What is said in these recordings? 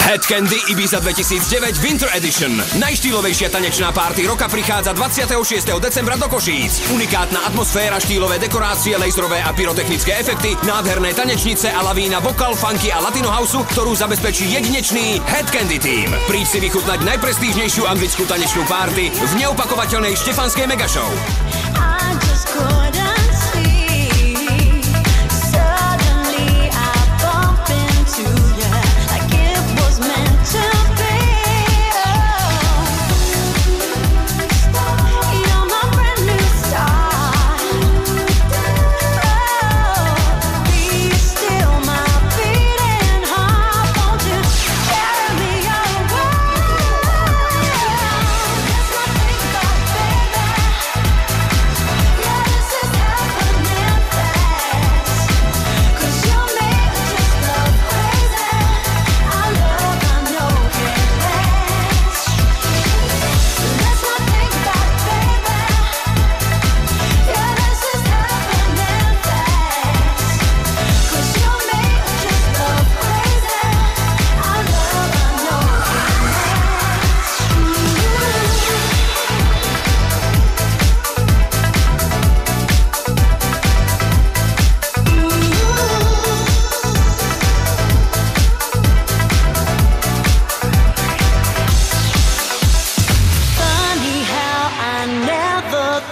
Head Candy Ibiza 2009 Winter Edition. Najštýlovejšia tanečná party roka prichádza 26. decembra do Košíc. Unikátna atmosféra, štýlové dekorácie, laserové a pyrotechnické efekty, nádherné tanečnice a lavína vokal, funky a latino houseu, ktorú zabezpečí jedinečný Head Candy Team. Príď si vychutnať najprestížnejšiu anglickú tanečnú party v neopakovateľnej štefanskej megashow.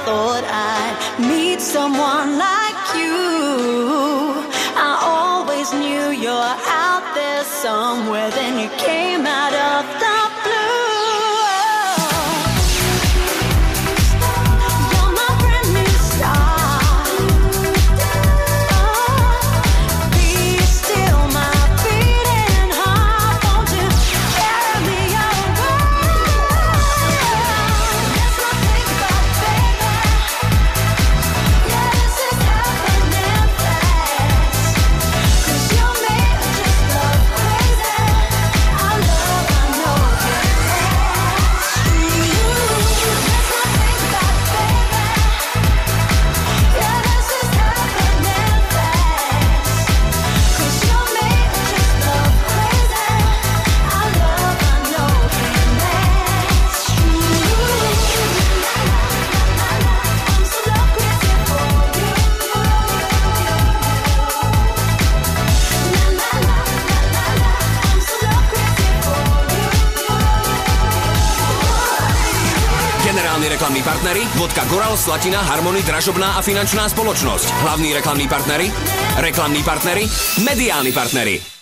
Thought I'd meet someone like you. I always knew you're out there somewhere. Then you came out of the blue. You're my brand new star. Be still my beating heart. Won't you carry me away? Let's not think about baby. Generálni reklamní partneri Vodka Goral, Slatina, Harmony, Dražobná a finančná spoločnosť. Hlavní reklamní partneri, mediálni partneri.